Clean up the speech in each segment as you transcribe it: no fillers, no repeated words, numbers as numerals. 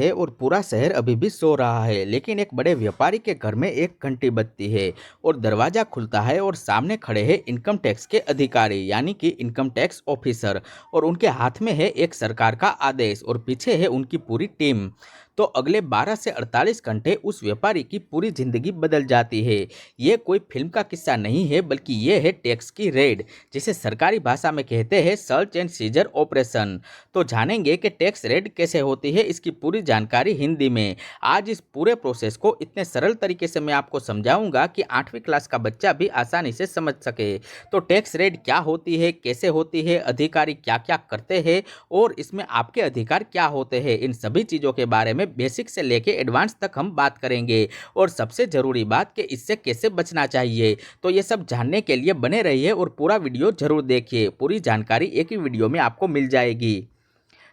हैं और पूरा शहर अभी भी सो रहा है, लेकिन एक बड़े व्यापारी के घर में एक घंटी बजती है और दरवाजा खुलता है और सामने खड़े हैं इनकम टैक्स के अधिकारी यानी कि इनकम टैक्स ऑफिसर। और उनके हाथ में है एक सरकार का आदेश और पीछे है उनकी पूरी टीम। तो अगले 12 से 48 घंटे उस व्यापारी की पूरी जिंदगी बदल जाती है। ये कोई फिल्म का किस्सा नहीं है, बल्कि ये है टैक्स की रेड, जिसे सरकारी भाषा में कहते हैं सर्च एंड सीजर ऑपरेशन। तो जानेंगे कि टैक्स रेड कैसे होती है, इसकी पूरी जानकारी हिंदी में। आज इस पूरे प्रोसेस को इतने सरल तरीके से मैं आपको समझाऊंगा कि 8वीं क्लास का बच्चा भी आसानी से समझ सके। तो टैक्स रेड क्या होती है, कैसे होती है, अधिकारी क्या क्या करते हैं और इसमें आपके अधिकार क्या होते हैं, इन सभी चीज़ों के बारे में बेसिक से लेके एडवांस तक हम बात करेंगे। और सबसे ज़रूरी बात कि इससे कैसे बचना चाहिए। तो ये सब जानने के लिए बने रहिए और पूरा वीडियो जरूर देखिए। पूरी जानकारी एक ही वीडियो में आपको मिल जाएगी।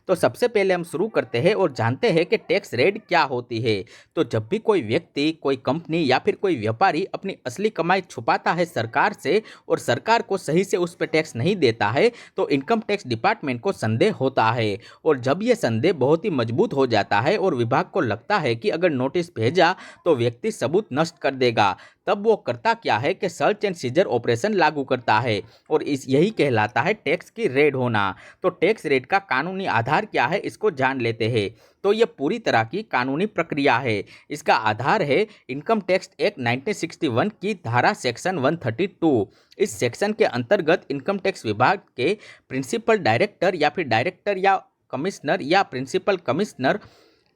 तो सबसे पहले हम शुरू करते हैं और जानते हैं कि टैक्स रेड क्या होती है। तो जब भी कोई व्यक्ति, कोई कंपनी या फिर कोई व्यापारी अपनी असली कमाई छुपाता है सरकार से और सरकार को सही से उस पर टैक्स नहीं देता है, तो इनकम टैक्स डिपार्टमेंट को संदेह होता है। और जब ये संदेह बहुत ही मजबूत हो जाता है और विभाग को लगता है कि अगर नोटिस भेजा तो व्यक्ति सबूत नष्ट कर देगा, तब वो करता क्या है कि सर्च एंड सीजर ऑपरेशन लागू करता है। और यही कहलाता है टैक्स की रेड होना। तो टैक्स रेड का कानूनी आधार क्या है, इसको जान लेते हैं। तो ये पूरी तरह की कानूनी प्रक्रिया है। इसका आधार है इनकम टैक्स एक्ट 1961 की धारा सेक्शन 132। इस सेक्शन के अंतर्गत इनकम टैक्स विभाग के प्रिंसिपल डायरेक्टर या फिर डायरेक्टर या कमिश्नर या प्रिंसिपल कमिश्नर,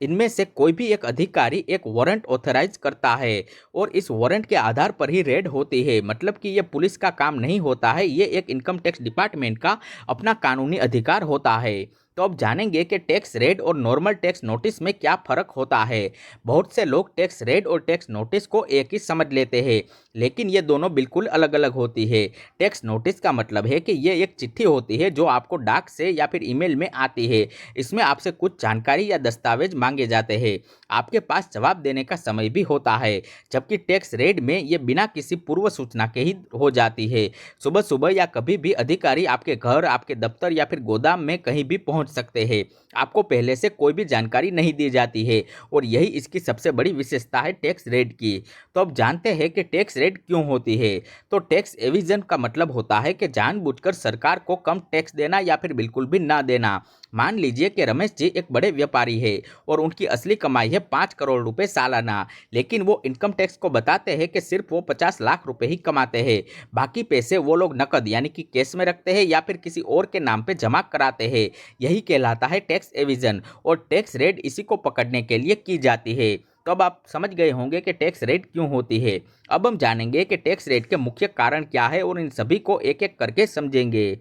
इनमें से कोई भी एक अधिकारी एक वारंट ऑथराइज करता है और इस वारंट के आधार पर ही रेड होती है। मतलब कि ये पुलिस का काम नहीं होता है, ये एक इनकम टैक्स डिपार्टमेंट का अपना कानूनी अधिकार होता है। तो अब जानेंगे कि टैक्स रेड और नॉर्मल टैक्स नोटिस में क्या फ़र्क होता है। बहुत से लोग टैक्स रेड और टैक्स नोटिस को एक ही समझ लेते हैं, लेकिन ये दोनों बिल्कुल अलग अलग होती है। टैक्स नोटिस का मतलब है कि ये एक चिट्ठी होती है जो आपको डाक से या फिर ईमेल में आती है। इसमें आपसे कुछ जानकारी या दस्तावेज मांगे जाते हैं, आपके पास जवाब देने का समय भी होता है। जबकि टैक्स रेड में ये बिना किसी पूर्व सूचना के ही हो जाती है। सुबह सुबह या कभी भी अधिकारी आपके घर, आपके दफ्तर या फिर गोदाम में कहीं भी पहुंच सकते हैं। आपको पहले से कोई भी जानकारी नहीं दी जाती है और यही इसकी सबसे बड़ी विशेषता है टैक्स रेड की। तो अब जानते हैं कि टैक्स रेड क्यों होती है। तो टैक्स एविजन का मतलब होता है कि जानबूझकर सरकार को कम टैक्स देना या फिर बिल्कुल भी ना देना। मान लीजिए कि रमेश जी एक बड़े व्यापारी है और उनकी असली कमाई है 5 करोड़ रुपए सालाना, लेकिन वो इनकम टैक्स को बताते हैं कि सिर्फ वो 50 लाख रुपए ही कमाते हैं। बाकी पैसे वो लोग नकद यानी कि कैश में रखते हैं या फिर किसी और के नाम पे जमा कराते हैं। यही कहलाता है टैक्स एविजन और टैक्स रेड इसी को पकड़ने के लिए की जाती है। तो अब आप समझ गए होंगे कि टैक्स रेड क्यों होती है। अब हम जानेंगे कि टैक्स रेड के मुख्य कारण क्या है और इन सभी को एक एक करके समझेंगे।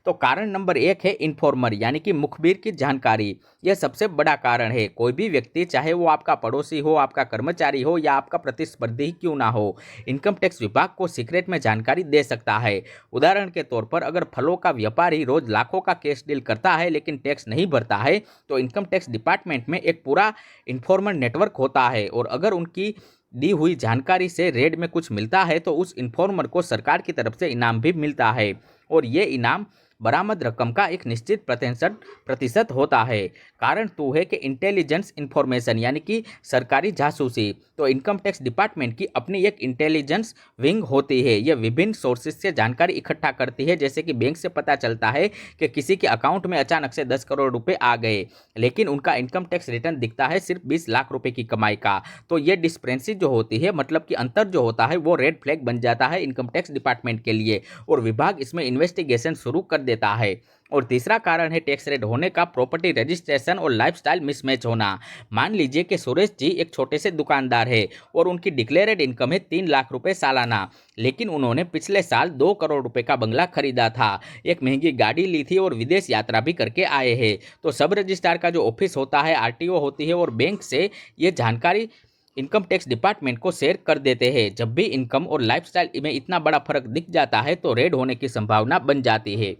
तो कारण नंबर 1 है इन्फॉर्मर यानी कि मुखबिर की जानकारी। यह सबसे बड़ा कारण है। कोई भी व्यक्ति, चाहे वो आपका पड़ोसी हो, आपका कर्मचारी हो या आपका प्रतिस्पर्धी ही क्यों ना हो, इनकम टैक्स विभाग को सीक्रेट में जानकारी दे सकता है। उदाहरण के तौर पर अगर फलों का व्यापारी रोज लाखों का कैश डील करता है लेकिन टैक्स नहीं भरता है, तो इनकम टैक्स डिपार्टमेंट में एक पूरा इन्फॉर्मर नेटवर्क होता है और अगर उनकी दी हुई जानकारी से रेड में कुछ मिलता है तो उस इन्फॉर्मर को सरकार की तरफ से इनाम भी मिलता है और ये इनाम बरामद रकम का एक निश्चित प्रतिशत होता है। कारण 2 है कि इंटेलिजेंस इंफॉर्मेशन यानी कि सरकारी जासूसी। तो इनकम टैक्स डिपार्टमेंट की अपनी एक इंटेलिजेंस विंग होती है। यह विभिन्न सोर्सेज से जानकारी इकट्ठा करती है। जैसे कि बैंक से पता चलता है कि किसी के अकाउंट में अचानक से 10 करोड़ रुपए आ गए, लेकिन उनका इनकम टैक्स रिटर्न दिखता है सिर्फ 20 लाख रुपए की कमाई का। तो ये डिस्क्रिपेंसी जो होती है, मतलब कि अंतर जो होता है, वो रेड फ्लैग बन जाता है इनकम टैक्स डिपार्टमेंट के लिए और विभाग इसमें इन्वेस्टिगेशन शुरू कर देता है। और तीसरा कारण है टैक्स रेड होने का प्रॉपर्टी रजिस्ट्रेशन और लाइफस्टाइल मिसमैच होना। मान लीजिए कि सुरेश जी एक छोटे से दुकानदार है और उनकी डिक्लेयर्ड इनकम है 3 लाख रुपए सालाना, लेकिन उन्होंने पिछले साल 2 करोड़ रुपए का बंगला खरीदा था, एक महंगी गाड़ी ली थी और विदेश यात्रा भी करके आए हैं। तो सब रजिस्ट्रार का जो ऑफिस होता है, आरटीओ होती है और बैंक से ये जानकारी इनकम टैक्स डिपार्टमेंट को शेयर कर देते हैं। जब भी इनकम और लाइफस्टाइल में इतना बड़ा फर्क दिख जाता है तो रेड होने की संभावना बन जाती है।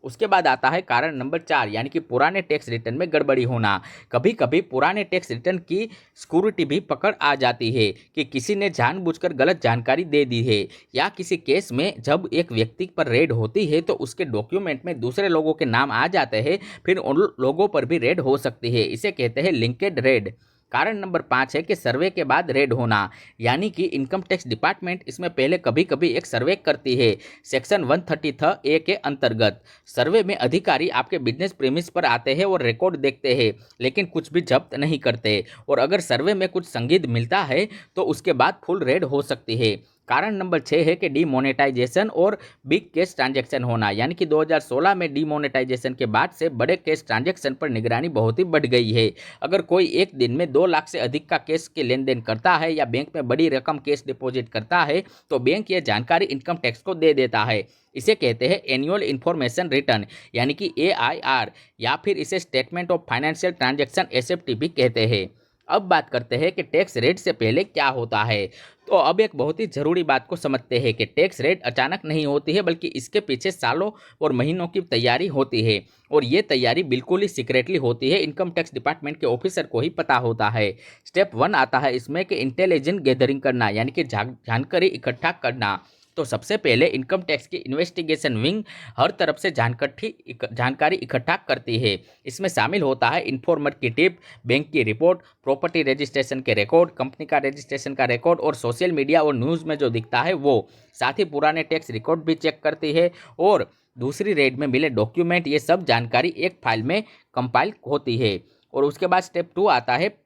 उसके बाद आता है कारण नंबर 4 यानी कि पुराने टैक्स रिटर्न में गड़बड़ी होना। कभी कभी पुराने टैक्स रिटर्न की सिक्योरिटी भी पकड़ आ जाती है कि किसी ने जानबूझकर गलत जानकारी दे दी है, या किसी केस में जब एक व्यक्ति पर रेड होती है तो उसके डॉक्यूमेंट में दूसरे लोगों के नाम आ जाते हैं, फिर उन लोगों पर भी रेड हो सकती है। इसे कहते हैं लिंकेड रेड। कारण नंबर 5 है कि सर्वे के बाद रेड होना, यानी कि इनकम टैक्स डिपार्टमेंट इसमें पहले कभी कभी एक सर्वे करती है सेक्शन 130A के अंतर्गत। सर्वे में अधिकारी आपके बिजनेस प्रीमिस पर आते हैं और रिकॉर्ड देखते हैं, लेकिन कुछ भी जब्त नहीं करते, और अगर सर्वे में कुछ संदिग्ध मिलता है तो उसके बाद फुल रेड हो सकती है। कारण नंबर 6 है कि डीमोनेटाइजेशन और बिग कैश ट्रांजैक्शन होना, यानी कि 2016 में डीमोनेटाइजेशन के बाद से बड़े कैश ट्रांजैक्शन पर निगरानी बहुत ही बढ़ गई है। अगर कोई एक दिन में 2 लाख से अधिक का कैश के लेन देन करता है या बैंक में बड़ी रकम कैश डिपॉजिट करता है तो बैंक यह जानकारी इनकम टैक्स को दे देता है। इसे कहते हैं एनुअल इन्फॉर्मेशन रिटर्न, यानी कि AIR, या फिर इसे statement of financial transaction SFT भी कहते हैं। अब बात करते हैं कि टैक्स रेट से पहले क्या होता है। तो अब एक बहुत ही ज़रूरी बात को समझते हैं कि टैक्स रेट अचानक नहीं होती है, बल्कि इसके पीछे सालों और महीनों की तैयारी होती है, और ये तैयारी बिल्कुल ही सीक्रेटली होती है। इनकम टैक्स डिपार्टमेंट के ऑफिसर को ही पता होता है। स्टेप 1 आता है इसमें कि इंटेलिजेंस गैदरिंग करना, यानी कि जानकारी इकट्ठा करना। तो सबसे पहले इनकम टैक्स की इन्वेस्टिगेशन विंग हर तरफ से जानकारी इकट्ठा करती है। इसमें शामिल होता है इन्फॉर्मर की टिप, बैंक की रिपोर्ट, प्रॉपर्टी रजिस्ट्रेशन के रिकॉर्ड, कंपनी का रजिस्ट्रेशन का रिकॉर्ड, और सोशल मीडिया और न्यूज़ में जो दिखता है वो। साथ ही पुराने टैक्स रिकॉर्ड भी चेक करती है, और दूसरी रेड में मिले डॉक्यूमेंट, ये सब जानकारी एक फाइल में कंपाइल होती है। और उसके बाद स्टेप 2 आता है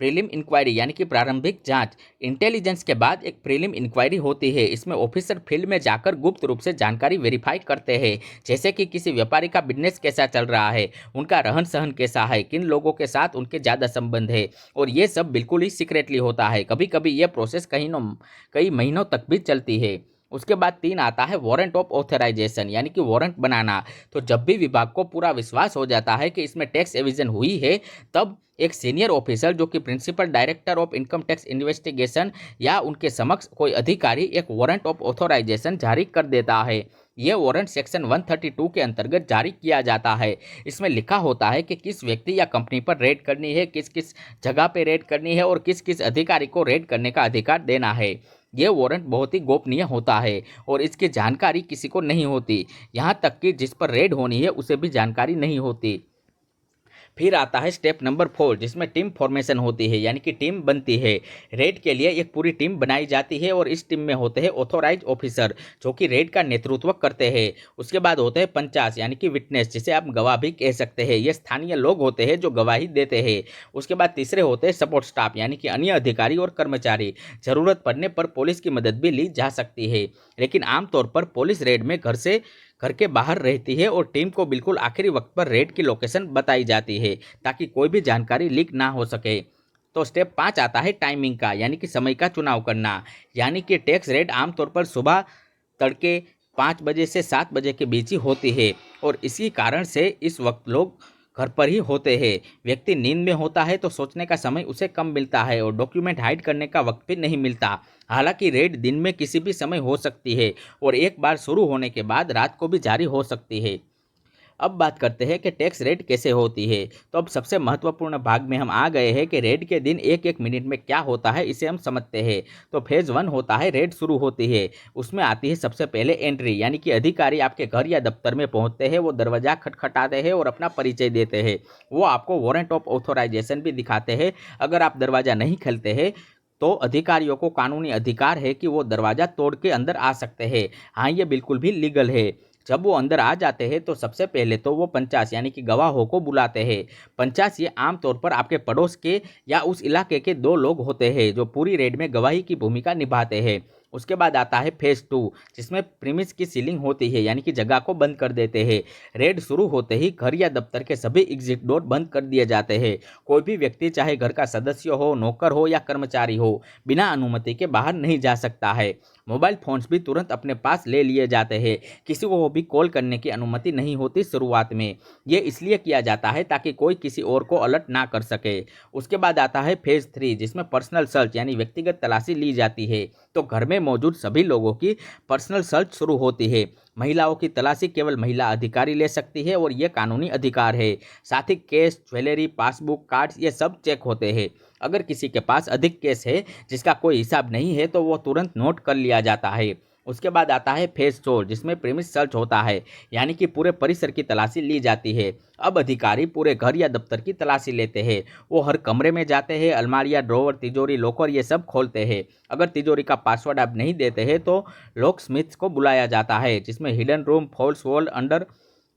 प्रीलिम इंक्वायरी, यानी कि प्रारंभिक जांच। इंटेलिजेंस के बाद एक प्रीलिम इंक्वायरी होती है। इसमें ऑफिसर फील्ड में जाकर गुप्त रूप से जानकारी वेरीफाई करते हैं, जैसे कि किसी व्यापारी का बिजनेस कैसा चल रहा है, उनका रहन सहन कैसा है, किन लोगों के साथ उनके ज़्यादा संबंध है, और ये सब बिल्कुल ही सीक्रेटली होता है। कभी कभी ये प्रोसेस कई महीनों तक भी चलती है। उसके बाद 3 आता है वारंट ऑफ ऑथराइजेशन, यानी कि वारंट बनाना। तो जब भी विभाग को पूरा विश्वास हो जाता है कि इसमें टैक्स एविजन हुई है, तब एक सीनियर ऑफिसर जो कि principal director of income tax investigation या उनके समक्ष कोई अधिकारी एक वारंट ऑफ ऑथराइजेशन जारी कर देता है। यह वारंट सेक्शन 132 के अंतर्गत जारी किया जाता है। इसमें लिखा होता है कि किस व्यक्ति या कंपनी पर रेड करनी है, किस किस जगह पे रेड करनी है, और किस किस अधिकारी को रेड करने का अधिकार देना है। यह वारंट बहुत ही गोपनीय होता है और इसकी जानकारी किसी को नहीं होती, यहाँ तक कि जिस पर रेड होनी है उसे भी जानकारी नहीं होती। फिर आता है स्टेप नंबर 4, जिसमें टीम फॉर्मेशन होती है, यानी कि टीम बनती है। रेड के लिए एक पूरी टीम बनाई जाती है और इस टीम में होते हैं ऑथोराइज ऑफिसर जो कि रेड का नेतृत्व करते हैं। उसके बाद होते हैं पंचास, यानी कि विटनेस, जिसे आप गवाह भी कह सकते हैं। ये स्थानीय लोग होते हैं जो गवाही देते हैं। उसके बाद तीसरे होते हैं सपोर्ट स्टाफ, यानी कि अन्य अधिकारी और कर्मचारी। जरूरत पड़ने पर पुलिस की मदद भी ली जा सकती है, लेकिन आमतौर पर पुलिस रेड में घर के बाहर रहती है और टीम को बिल्कुल आखिरी वक्त पर रेड की लोकेशन बताई जाती है ताकि कोई भी जानकारी लीक ना हो सके। तो स्टेप 5 आता है टाइमिंग का, यानी कि समय का चुनाव करना। यानी कि टैक्स रेड आमतौर पर सुबह तड़के 5 बजे से 7 बजे के बीच ही होती है, और इसी कारण से इस वक्त लोग घर पर ही होते हैं। व्यक्ति नींद में होता है तो सोचने का समय उसे कम मिलता है और डॉक्यूमेंट हाइड करने का वक्त भी नहीं मिलता। हालांकि रेड दिन में किसी भी समय हो सकती है और एक बार शुरू होने के बाद रात को भी जारी हो सकती है। अब बात करते हैं कि टैक्स रेड कैसे होती है। तो अब सबसे महत्वपूर्ण भाग में हम आ गए हैं कि रेड के दिन एक एक मिनट में क्या होता है, इसे हम समझते हैं। तो फेज़ 1 होता है, रेड शुरू होती है। उसमें आती है सबसे पहले एंट्री, यानी कि अधिकारी आपके घर या दफ्तर में पहुंचते हैं। वो दरवाजा खटखटाते हैं और अपना परिचय देते हैं। वो आपको वारंट ऑफ ऑथोराइजेशन भी दिखाते हैं। अगर आप दरवाज़ा नहीं खोलते हैं तो अधिकारियों को कानूनी अधिकार है कि वो दरवाज़ा तोड़ के अंदर आ सकते हैं। हाँ, ये बिल्कुल भी लीगल है। जब वो अंदर आ जाते हैं तो सबसे पहले तो वो पंचास, यानी कि गवाहों को बुलाते हैं। पंचास ये आमतौर पर आपके पड़ोस के या उस इलाके के 2 लोग होते हैं जो पूरी रेड में गवाही की भूमिका निभाते हैं। उसके बाद आता है फेज़ 2, जिसमें प्रीमिस की सीलिंग होती है, यानी कि जगह को बंद कर देते हैं। रेड शुरू होते ही घर या दफ्तर के सभी एग्जिट डोर बंद कर दिए जाते हैं। कोई भी व्यक्ति, चाहे घर का सदस्य हो, नौकर हो या कर्मचारी हो, बिना अनुमति के बाहर नहीं जा सकता है। मोबाइल फोन्स भी तुरंत अपने पास ले लिए जाते हैं। किसी को भी कॉल करने की अनुमति नहीं होती शुरुआत में। ये इसलिए किया जाता है ताकि कोई किसी और को अलर्ट ना कर सके। उसके बाद आता है फेज़ 3, जिसमें पर्सनल सर्च, यानी व्यक्तिगत तलाशी ली जाती है। तो घर में में मौजूद सभी लोगों की पर्सनल सर्च शुरू होती है। महिलाओं की तलाशी केवल महिला अधिकारी ले सकती है और ये कानूनी अधिकार है। साथ ही कैश, ज्वेलरी, पासबुक, कार्ड्स ये सब चेक होते हैं। अगर किसी के पास अधिक कैश है जिसका कोई हिसाब नहीं है तो वो तुरंत नोट कर लिया जाता है। उसके बाद आता है फेज 4 जिसमें प्रीमिस सर्च होता है, यानी कि पूरे परिसर की तलाशी ली जाती है। अब अधिकारी पूरे घर या दफ्तर की तलाशी लेते हैं। वो हर कमरे में जाते हैं, अलमारियाँ, ड्रॉवर, तिजोरी, लॉकर ये सब खोलते हैं। अगर तिजोरी का पासवर्ड आप नहीं देते हैं तो लॉक स्मिथ्स को बुलाया जाता है, जिसमें hidden room, false wall, under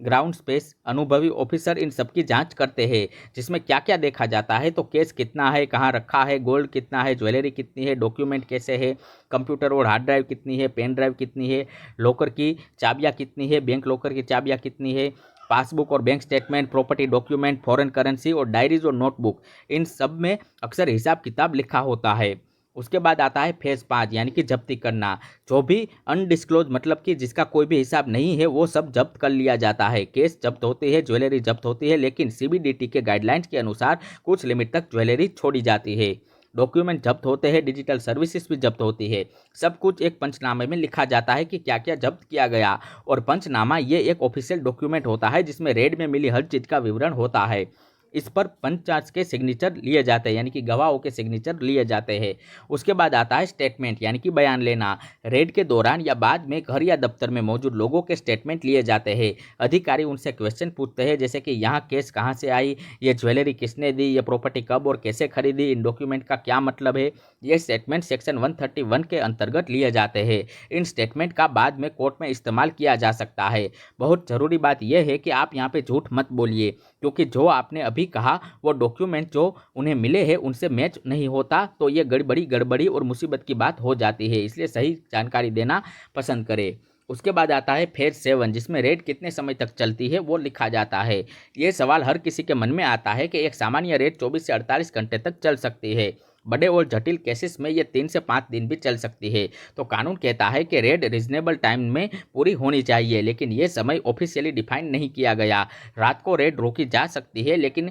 ground space, अनुभवी ऑफिसर इन सब की जांच करते हैं। जिसमें क्या क्या देखा जाता है तो केस कितना है, कहाँ रखा है, गोल्ड कितना है, ज्वेलरी कितनी है, डॉक्यूमेंट कैसे है, कंप्यूटर और हार्ड ड्राइव कितनी है, पेन ड्राइव कितनी है, लॉकर की चाबियाँ कितनी है, बैंक लॉकर की चाबियाँ कितनी है, पासबुक और bank statement, property document, foreign currency और डायरीज और नोटबुक इन सब में अक्सर हिसाब किताब लिखा होता है। उसके बाद आता है फेज 5 यानी कि जब्ती करना। जो भी अनडिस्क्लोज मतलब कि जिसका कोई भी हिसाब नहीं है वो सब जब्त कर लिया जाता है। केस जब्त होती है, ज्वेलरी जब्त होती है, लेकिन सीबीडीटी के गाइडलाइंस के अनुसार कुछ लिमिट तक ज्वेलरी छोड़ी जाती है। डॉक्यूमेंट जब्त होते हैं, डिजिटल सर्विसेज भी जब्त होती है। सब कुछ एक पंचनामे में लिखा जाता है कि क्या क्या जब्त किया गया। और पंचनामा ये एक ऑफिशियल डॉक्यूमेंट होता है जिसमें रेड में मिली हर चीज़ का विवरण होता है। इस पर पंचायत के सिग्नेचर लिए जाते हैं, यानी कि गवाहों के सिग्नेचर लिए जाते हैं। उसके बाद आता है स्टेटमेंट यानी कि बयान लेना। रेड के दौरान या बाद में घर या दफ्तर में मौजूद लोगों के स्टेटमेंट लिए जाते हैं। अधिकारी उनसे क्वेश्चन पूछते हैं, जैसे कि यहाँ केस कहाँ से आई, ये ज्वेलरी किसने दी, ये प्रॉपर्टी कब और कैसे खरीदी, इन डॉक्यूमेंट का क्या मतलब है। ये स्टेटमेंट सेक्शन 131 के अंतर्गत लिए जाते हैं। इन स्टेटमेंट का बाद में कोर्ट में इस्तेमाल किया जा सकता है। बहुत ज़रूरी बात यह है कि आप यहाँ पे झूठ मत बोलिए, क्योंकि जो आपने अभी कहा वो डॉक्यूमेंट जो उन्हें मिले हैं उनसे मैच नहीं होता तो ये गड़बड़ी और मुसीबत की बात हो जाती है। इसलिए सही जानकारी देना पसंद करें। उसके बाद आता है फेज 7 जिसमें रेड कितने समय तक चलती है वो लिखा जाता है। ये सवाल हर किसी के मन में आता है कि एक सामान्य रेड 24 से 48 घंटे तक चल सकती है। बड़े और जटिल केसेस में ये 3 से 5 दिन भी चल सकती है। तो कानून कहता है कि रेड रीजनेबल टाइम में पूरी होनी चाहिए, लेकिन ये समय ऑफिशियली डिफाइन नहीं किया गया। रात को रेड रोकी जा सकती है लेकिन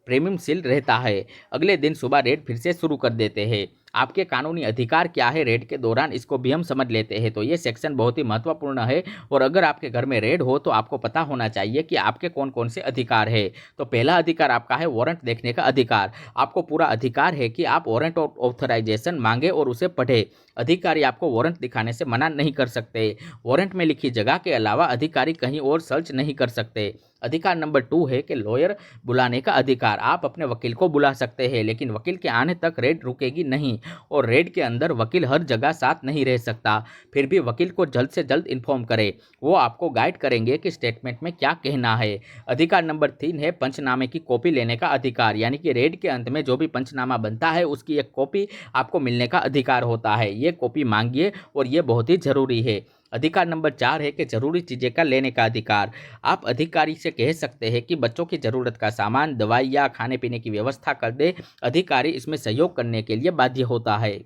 प्रीमियम सील रहता है। अगले दिन सुबह रेड फिर से शुरू कर देते हैं। आपके कानूनी अधिकार क्या है रेड के दौरान, इसको भी हम समझ लेते हैं। तो ये सेक्शन बहुत ही महत्वपूर्ण है और अगर आपके घर में रेड हो तो आपको पता होना चाहिए कि आपके कौन कौन से अधिकार है। तो पहला अधिकार आपका है वारंट देखने का अधिकार। आपको पूरा अधिकार है कि आप वारंट और ऑथराइजेशन मांगे और उसे पढ़े। अधिकारी आपको वारंट दिखाने से मना नहीं कर सकते। वारंट में लिखी जगह के अलावा अधिकारी कहीं और सर्च नहीं कर सकते। अधिकार नंबर 2 है कि लॉयर बुलाने का अधिकार। आप अपने वकील को बुला सकते हैं, लेकिन वकील के आने तक रेड रुकेगी नहीं और रेड के अंदर वकील हर जगह साथ नहीं रह सकता। फिर भी वकील को जल्द से जल्द इन्फॉर्म करें, वो आपको गाइड करेंगे कि स्टेटमेंट में क्या कहना है। अधिकार नंबर 3 है पंचनामे की कॉपी लेने का अधिकार, यानी कि रेड के अंत में जो भी पंचनामा बनता है उसकी एक कॉपी आपको मिलने का अधिकार होता है। ये कॉपी मांगिए और ये बहुत ही जरूरी है। अधिकार नंबर 4 है कि जरूरी चीज़ें का लेने का अधिकार। आप अधिकारी से कह सकते हैं कि बच्चों की ज़रूरत का सामान, दवाई या खाने पीने की व्यवस्था कर दे। अधिकारी इसमें सहयोग करने के लिए बाध्य होता है।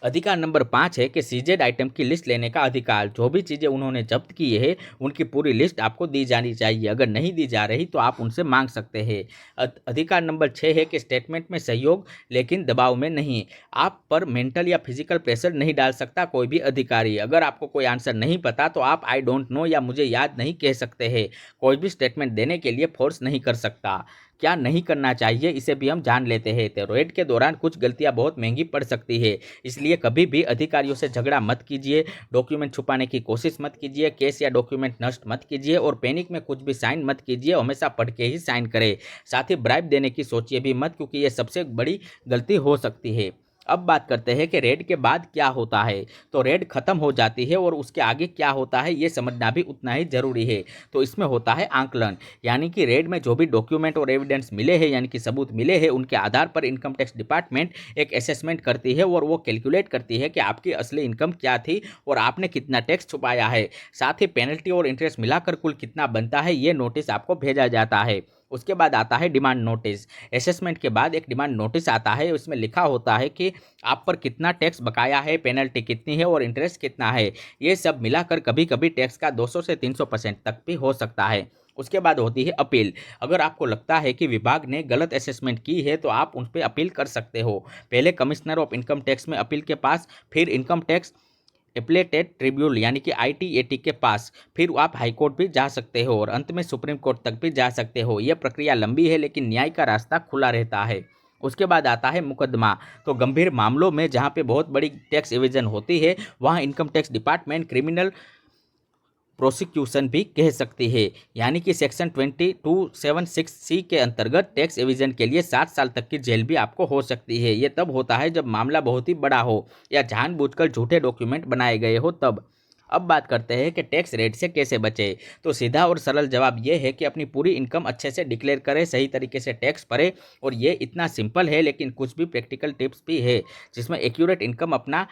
अधिकार नंबर 5 है कि सीजेड आइटम की लिस्ट लेने का अधिकार। जो भी चीज़ें उन्होंने जब्त की है उनकी पूरी लिस्ट आपको दी जानी चाहिए। अगर नहीं दी जा रही तो आप उनसे मांग सकते हैं। अधिकार नंबर 6 है कि स्टेटमेंट में सहयोग लेकिन दबाव में नहीं। आप पर मेंटल या फिजिकल प्रेशर नहीं डाल सकता कोई भी अधिकारी। अगर आपको कोई आंसर नहीं पता तो आप आई डोंट नो या मुझे याद नहीं कह सकते हैं। कोई भी स्टेटमेंट देने के लिए फोर्स नहीं कर सकता। क्या नहीं करना चाहिए इसे भी हम जान लेते हैं। तो रेड के दौरान कुछ गलतियां बहुत महंगी पड़ सकती है, इसलिए कभी भी अधिकारियों से झगड़ा मत कीजिए, डॉक्यूमेंट छुपाने की कोशिश मत कीजिए, केस या डॉक्यूमेंट नष्ट मत कीजिए और पैनिक में कुछ भी साइन मत कीजिए। हमेशा पढ़ के ही साइन करें। साथ ही ब्राइब देने की सोचिए भी मत, क्योंकि ये सबसे बड़ी गलती हो सकती है। अब बात करते हैं कि रेड के बाद क्या होता है। तो रेड खत्म हो जाती है और उसके आगे क्या होता है ये समझना भी उतना ही जरूरी है। तो इसमें होता है आंकलन, यानी कि रेड में जो भी डॉक्यूमेंट और एविडेंस मिले हैं, यानी कि सबूत मिले हैं, उनके आधार पर इनकम टैक्स डिपार्टमेंट एक असेसमेंट करती है और वो कैलकुलेट करती है कि आपकी असली इनकम क्या थी और आपने कितना टैक्स छुपाया है। साथ ही पेनल्टी और इंटरेस्ट मिलाकर कुल कितना बनता है ये नोटिस आपको भेजा जाता है। उसके बाद आता है डिमांड नोटिस। असेसमेंट के बाद एक डिमांड नोटिस आता है, उसमें लिखा होता है कि आप पर कितना टैक्स बकाया है, पेनल्टी कितनी है और इंटरेस्ट कितना है। ये सब मिलाकर कभी कभी टैक्स का 200 से 300% तक भी हो सकता है। उसके बाद होती है अपील। अगर आपको लगता है कि विभाग ने गलत असेसमेंट की है तो आप उन पर अपील कर सकते हो। पहले कमिश्नर ऑफ इनकम टैक्स में अपील के पास, फिर इनकम टैक्स एपलेटेड ट्रिब्यूनल यानी कि ITAT के पास, फिर आप हाई कोर्ट भी जा सकते हो और अंत में सुप्रीम कोर्ट तक भी जा सकते हो। यह प्रक्रिया लंबी है लेकिन न्याय का रास्ता खुला रहता है। उसके बाद आता है मुकदमा। तो गंभीर मामलों में जहां पे बहुत बड़ी टैक्स एविजन होती है वहां income tax department criminal prosecution भी कह सकती है, यानी कि सेक्शन 2276C के अंतर्गत टैक्स एविजन के लिए 7 साल तक की जेल भी आपको हो सकती है। ये तब होता है जब मामला बहुत ही बड़ा हो या जानबूझकर झूठे डॉक्यूमेंट बनाए गए हो तब। अब बात करते हैं कि टैक्स रेट से कैसे बचे। तो सीधा और सरल जवाब ये है कि अपनी पूरी इनकम अच्छे से डिक्लेयर करें, सही तरीके से टैक्स भरें। और ये इतना सिंपल है लेकिन कुछ भी प्रैक्टिकल टिप्स भी है जिसमें एक्यूरेट इनकम अपना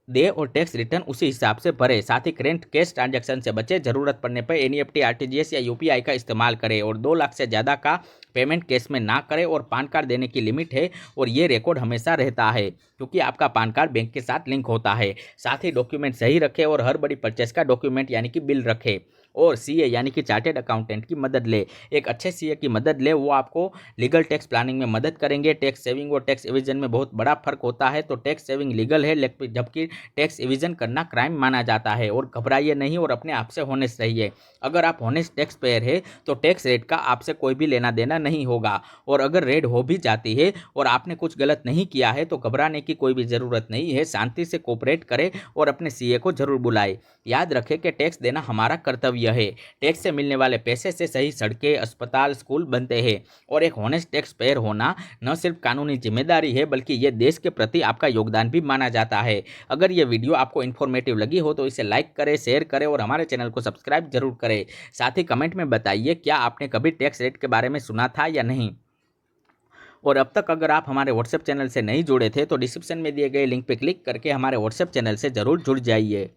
दे और टैक्स रिटर्न उसी हिसाब से भरे। साथ ही करेंट कैश ट्रांजैक्शन से बचे, जरूरत पड़ने पर NEFT, RTGS या UPI का इस्तेमाल करें और 2 लाख से ज़्यादा का पेमेंट कैश में ना करें। और पान कार्ड देने की लिमिट है और ये रिकॉर्ड हमेशा रहता है क्योंकि आपका पान कार्ड बैंक के साथ लिंक होता है। साथ ही डॉक्यूमेंट सही रखें और हर बड़ी परचेस का डॉक्यूमेंट यानी कि बिल रखें। और CA यानी कि चार्टेड अकाउंटेंट की मदद ले। एक अच्छे CA की मदद ले, वो आपको लीगल टैक्स प्लानिंग में मदद करेंगे। टैक्स सेविंग और टैक्स एविजन में बहुत बड़ा फर्क होता है। तो टैक्स सेविंग लीगल है जबकि टैक्स एविजन करना क्राइम माना जाता है। और घबराइए नहीं और अपने आप से होनेस्ट रहिए। अगर आप होनेस्ट टैक्स पेयर है तो टैक्स रेट का आपसे कोई भी लेना देना नहीं होगा। और अगर रेड हो भी जाती है और आपने कुछ गलत नहीं किया है तो घबराने की कोई भी ज़रूरत नहीं है। शांति से कोऑपरेट करें और अपने CA को जरूर बुलाएं। याद रखें कि टैक्स देना हमारा कर्तव्य है। टैक्स से मिलने वाले पैसे से सही सड़कें, अस्पताल, स्कूल बनते हैं। और एक होनेस्ट टैक्स पेयर होना न सिर्फ कानूनी जिम्मेदारी है बल्कि ये देश के प्रति आपका योगदान भी माना जाता है। अगर ये वीडियो आपको इन्फॉर्मेटिव लगी हो तो इसे लाइक करें, शेयर करें और हमारे चैनल को सब्सक्राइब जरूर करें। साथ ही कमेंट में बताइए क्या आपने कभी टैक्स रेट के बारे में सुना था या नहीं। और अब तक अगर आप हमारे व्हाट्सएप चैनल से नहीं जुड़े थे तो डिस्क्रिप्शन में दिए गए लिंक पर क्लिक करके हमारे व्हाट्सएप चैनल से जरूर जुड़ जाइए।